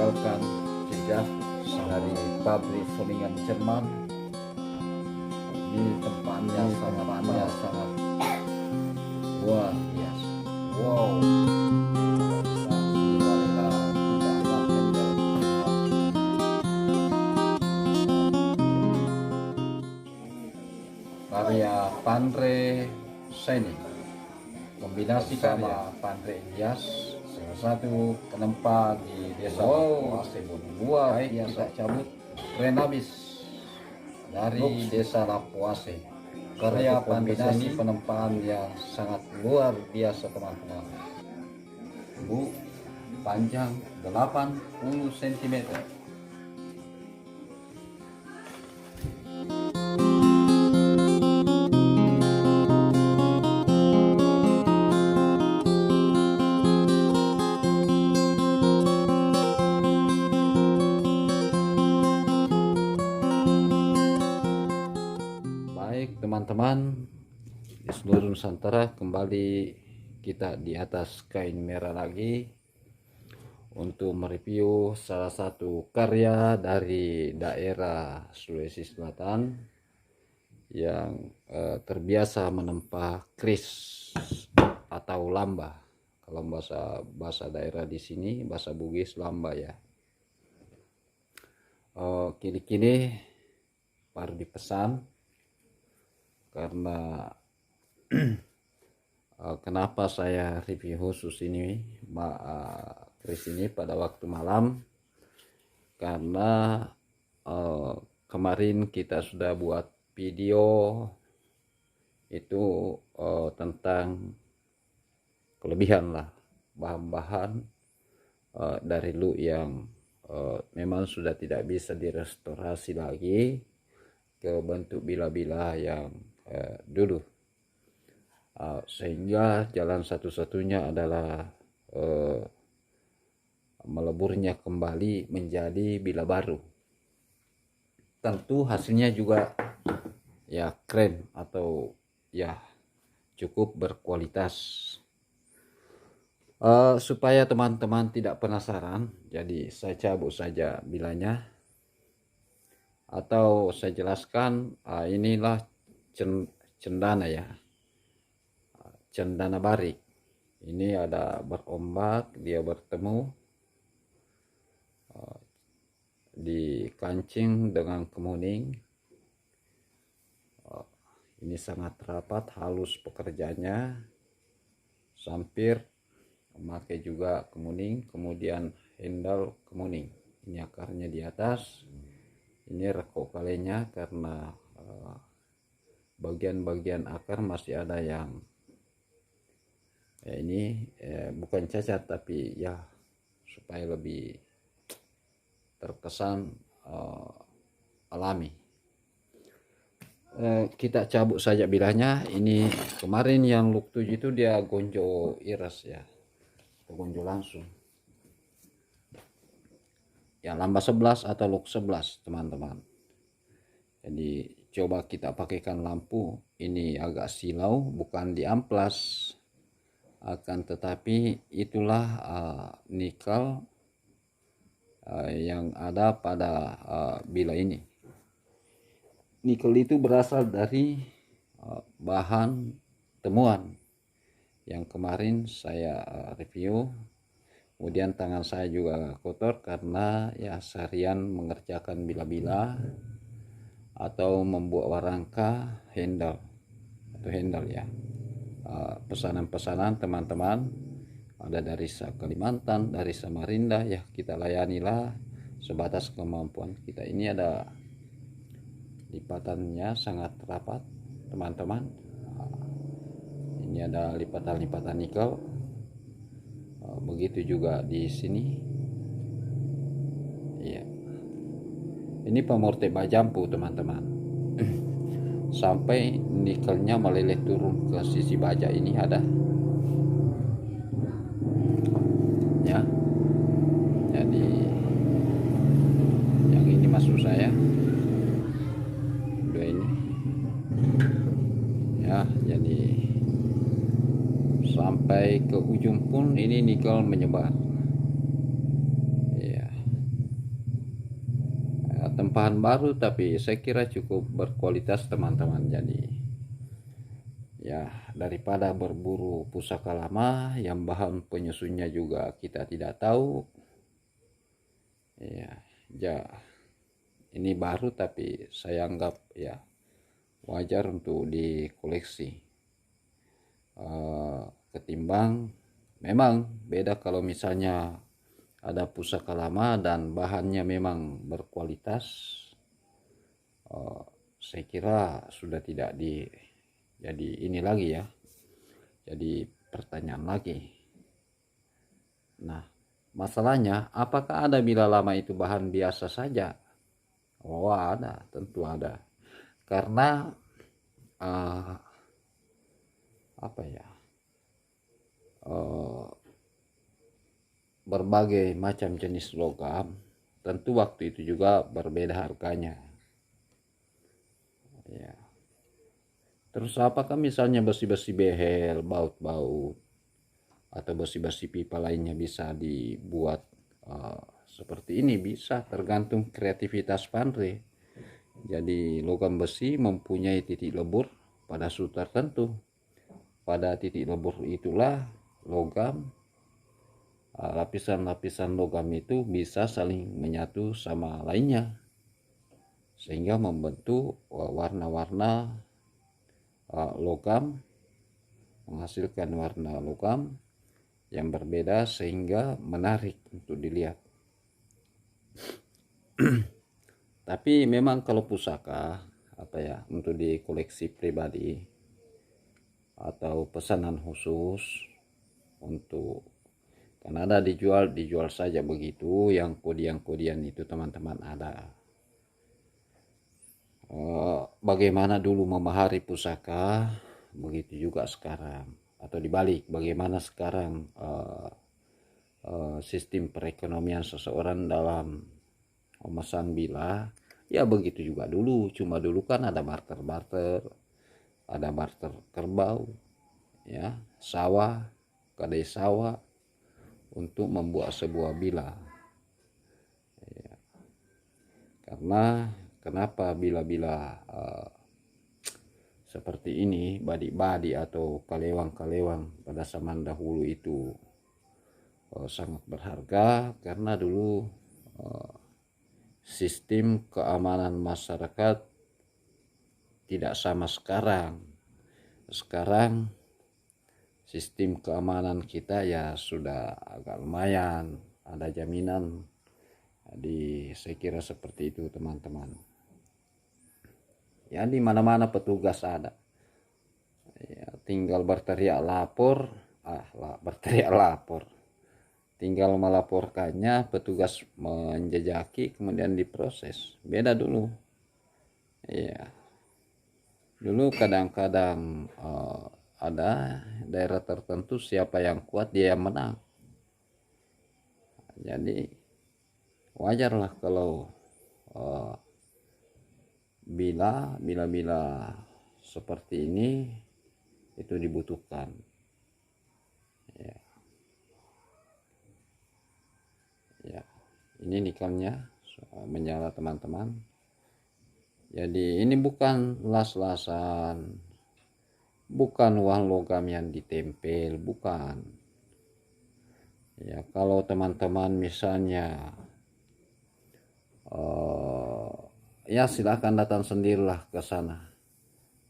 meninggalkan jejak dari pabrik Solingen Jerman. Ini tempatnya sangat luar biasa. Wow. Karya Pandre Seni, kombinasi sama Pandre Ilyas, salah satu penempa di desa Lapuase. Luar biasa, cabut keren habis dari desa Lapuase. Karya kombinasi penempaan yang sangat luar biasa teman-teman. Bu, panjang 80 cm. Baik teman-teman di seluruh Nusantara, kembali kita di atas kain merah lagi untuk mereview salah satu karya dari daerah Sulawesi Selatan yang terbiasa menempa kris atau lamba. Kalau bahasa daerah di sini bahasa Bugis lamba ya. Kini baru dipesan karena kenapa saya review khusus ini kris ini pada waktu malam, karena kemarin kita sudah buat video itu tentang kelebihan lah bahan-bahan dari lu yang memang sudah tidak bisa direstorasi lagi ke bentuk bila-bila yang dulu, sehingga jalan satu-satunya adalah meleburnya kembali menjadi bila baru. Tentu hasilnya juga ya keren atau ya cukup berkualitas. Supaya teman-teman tidak penasaran, jadi saya cabut saja bilanya atau saya jelaskan. Inilah cendana ya, cendana barik. Ini ada berombak, dia bertemu di kancing dengan kemuning. Ini sangat rapat, halus pekerjaannya, sampir memakai juga kemuning, kemudian handle kemuning. Ini akarnya di atas, ini rekuk kalenya karena bagian-bagian akar masih ada yang ini bukan cacat, tapi ya supaya lebih terkesan alami. Kita cabut saja bilahnya. Ini kemarin yang look 7 itu dia gonjo iras ya, gonjo langsung ya, lamba 11 atau look 11 teman-teman. Jadi coba kita pakaikan lampu, ini agak silau, bukan di amplas, akan tetapi itulah nikel yang ada pada bila ini. Nikel itu berasal dari bahan temuan yang kemarin saya review. Kemudian tangan saya juga kotor karena ya seharian mengerjakan bila-bila atau membuat warangka handle ya. Pesanan-pesanan teman-teman ada dari Kalimantan, dari Samarinda ya, kita layanilah sebatas kemampuan kita. Ini ada lipatannya sangat rapat teman-teman. Ini ada lipatan-lipatan nikel. Begitu juga di sini ya. Ini pemortek bajampu teman-teman. Sampai nikelnya meleleh turun ke sisi baja ini ada ya. Jadi yang ini maksud saya dua ini ya, jadi sampai ke ujung pun ini nikel menyebar ya. tempahan baru, tapi saya kira cukup berkualitas teman-teman. Jadi ya, daripada berburu pusaka lama yang bahan penyusunnya juga kita tidak tahu, ya ini baru tapi saya anggap ya wajar untuk dikoleksi. Ketimbang memang beda kalau misalnya ada pusaka lama dan bahannya memang berkualitas, saya kira sudah tidak jadi ini lagi ya, jadi pertanyaan lagi. Nah, masalahnya apakah ada bila lama itu bahan biasa saja? Oh, ada, tentu ada. Karena berbagai macam jenis logam, tentu waktu itu juga berbeda harganya. Ya. Terus apakah misalnya besi-besi behel, baut-baut, atau besi-besi pipa lainnya bisa dibuat seperti ini? Bisa, tergantung kreativitas Pandre. Jadi logam besi mempunyai titik lebur pada suhu tertentu. Pada titik lebur itulah logam, lapisan-lapisan logam itu bisa saling menyatu sama lainnya, sehingga membentuk warna-warna logam, menghasilkan warna logam yang berbeda sehingga menarik untuk dilihat. Tapi memang kalau pusaka untuk dikoleksi pribadi atau pesanan khusus untuk, karena ada dijual saja begitu, yang kodian itu teman-teman ada. Bagaimana dulu memahari pusaka, begitu juga sekarang, atau dibalik, bagaimana sekarang sistem perekonomian seseorang dalam memesan bila, ya begitu juga dulu. Cuma dulu kan ada barter, ada barter kerbau, ya, sawah, kedai sawah untuk membuat sebuah bila. Ya. Karena kenapa bila-bila seperti ini, badi-badi atau kalewang-kalewang pada zaman dahulu itu sangat berharga, karena dulu sistem keamanan masyarakat tidak sama sekarang. Sekarang sistem keamanan kita ya sudah agak lumayan, ada jaminan. Jadi saya kira seperti itu teman-teman. Ya, di mana-mana petugas ada. Ya, tinggal berteriak lapor, berteriak lapor. Tinggal melaporkannya, petugas menjejaki, kemudian diproses. Beda dulu. Ya. Dulu kadang-kadang ada daerah tertentu siapa yang kuat dia yang menang. Jadi wajarlah kalau bila seperti ini itu dibutuhkan. Ya. Ya, ini nikelnya menyala teman-teman. Jadi ini bukan las-lasan, bukan uang logam yang ditempel, bukan. Ya, kalau teman-teman misalnya ya silakan datang sendirilah ke sana,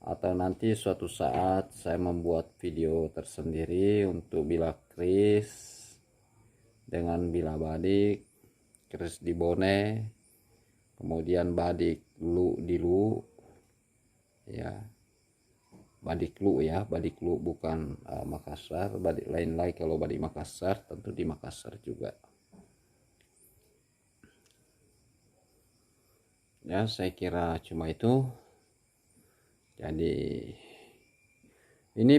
atau nanti suatu saat saya membuat video tersendiri untuk bila kris dengan bila badik, kris di Bone, kemudian badik di Lu, ya, badik Lu ya, badik Lu bukan Makassar, badik lain lagi. Kalau badik Makassar tentu di Makassar juga. Ya, saya kira cuma itu. Jadi ini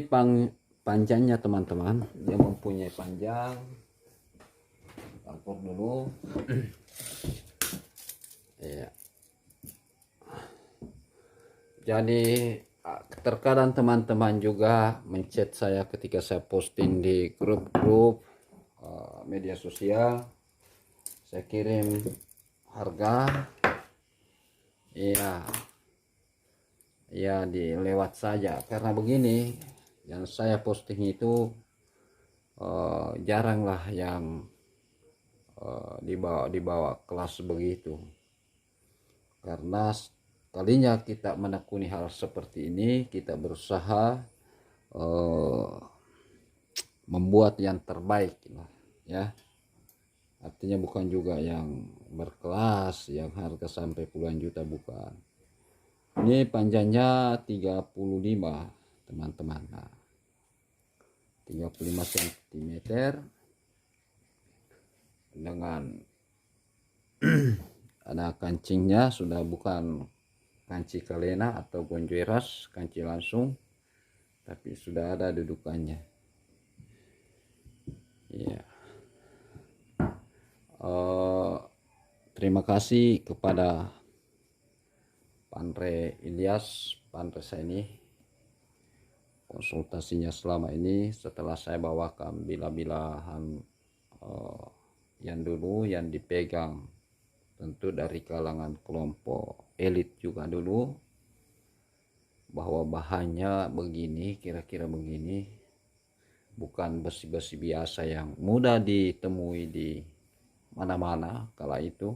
panjangnya teman-teman, dia mempunyai panjang. Campur dulu. Ya. Jadi terkadang teman-teman juga menchat saya ketika saya posting di grup-grup media sosial. Saya kirim harga, Iya, ya dilewat saja karena begini, yang saya posting itu jarang lah yang dibawa kelas begitu, karena kalinya kita menekuni hal seperti ini, kita berusaha eh, membuat yang terbaik lah ya. Artinya bukan juga yang berkelas yang harga sampai puluhan juta, bukan. Ini panjangnya 35 teman-teman. Nah, 35 cm dengan ada kancingnya, sudah bukan kanci kalena atau gonjeras, kanci langsung, tapi sudah ada dudukannya. Ya. Terima kasih kepada Pandre Ilyas, Pandre saya ini, konsultasinya selama ini setelah saya bawakan bila-bilahan yang dulu yang dipegang tentu dari kalangan kelompok elit juga dulu, bahwa bahannya begini, kira-kira begini, bukan besi-besi biasa yang mudah ditemui di mana-mana kala itu,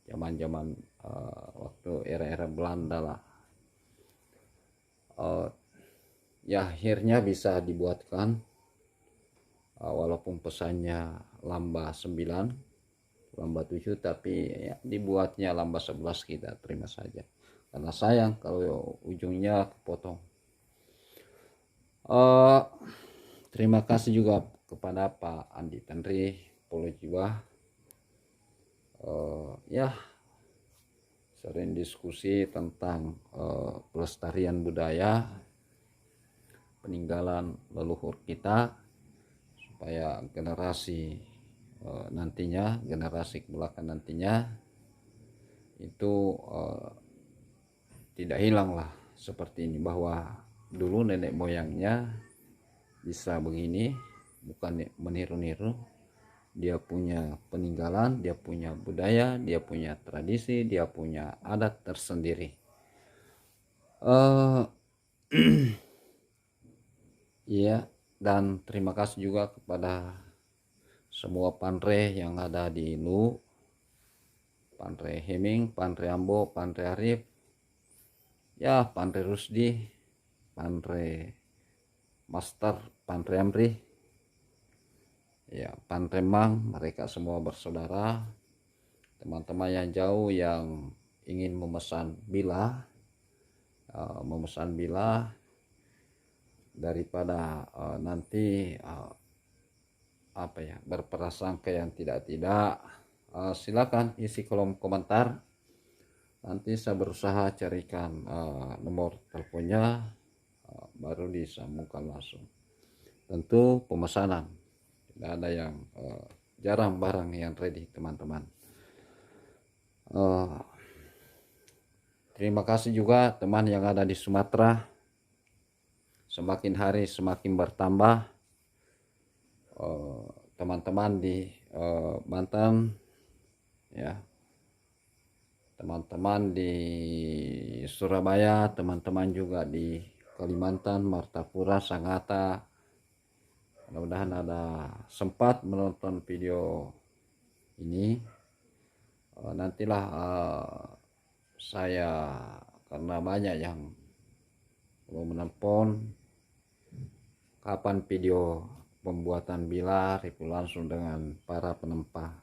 zaman-zaman waktu era-era Belanda lah. Ya akhirnya bisa dibuatkan, walaupun pesannya lamba 9, lamba 7, tapi ya, dibuatnya lamba 11, kita terima saja karena sayang kalau ujungnya kepotong. Terima kasih juga kepada Pak Andi Tanri Polo Jiwa, ya sering diskusi tentang pelestarian budaya peninggalan leluhur kita, supaya generasi nantinya, generasi belakang nantinya itu tidak hilang lah seperti ini, bahwa dulu nenek moyangnya bisa begini, bukan meniru-niru. Dia punya peninggalan, dia punya budaya, dia punya tradisi, dia punya adat tersendiri. Iya, dan terima kasih juga kepada semua Pandre yang ada di Lu, Pandre Heming, Pandre Ambo, Pandre Arif, ya Pandre Rusdi, Pandre Master, Pandre Amri, ya Pandre Mang, mereka semua bersaudara. Teman-teman yang jauh yang ingin memesan bila, daripada nanti apa ya, berprasangka yang tidak, silakan isi kolom komentar, nanti saya berusaha carikan nomor teleponnya, baru disambungkan langsung. Tentu pemesanan, tidak ada yang jarang barang yang ready teman-teman. Terima kasih juga teman yang ada di Sumatera, semakin hari semakin bertambah. Teman-teman di Banten, ya, teman-teman di Surabaya, teman-teman juga di Kalimantan, Martapura, Sangatta. Mudah-mudahan ada sempat menonton video ini. Nantilah saya, karena banyak yang belum menelpon kapan video pembuatan bila, review langsung dengan para penempah.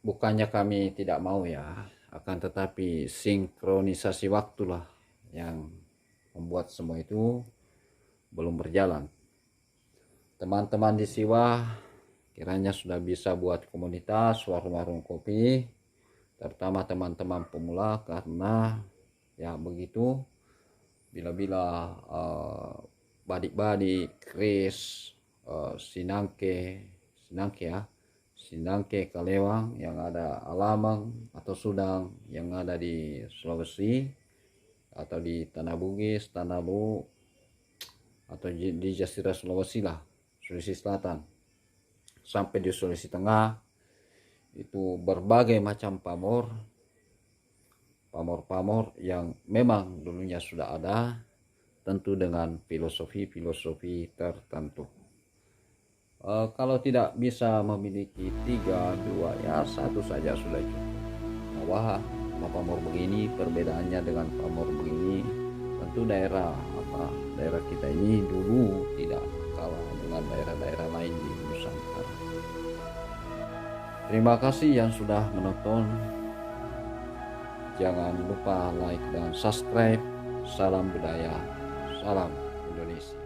Bukannya kami tidak mau ya, akan tetapi sinkronisasi waktulah yang membuat semua itu belum berjalan. Teman-teman di Siwa kiranya sudah bisa buat komunitas warung-warung kopi, terutama teman-teman pemula, karena ya begitu, bila-bila badik-badik, Kris, Sinangke ya, Sinangke, Kalewang yang ada Alamang atau Sudang yang ada di Sulawesi, atau di Tanah Bugis, Tanabu, atau di Jasira Sulawesi lah, Sulawesi Selatan, sampai di Sulawesi Tengah, itu berbagai macam pamor. pamor-pamor yang memang dulunya sudah ada, tentu dengan filosofi-filosofi tertentu. Kalau tidak bisa memiliki 3, 2, ya satu saja sudah cukup. Bahwa pamor begini perbedaannya dengan pamor begini, tentu daerah kita ini dulu tidak kalah dengan daerah-daerah lain di Nusantara. Terima kasih yang sudah menonton. Jangan lupa like dan subscribe. Salam budaya, salam Indonesia.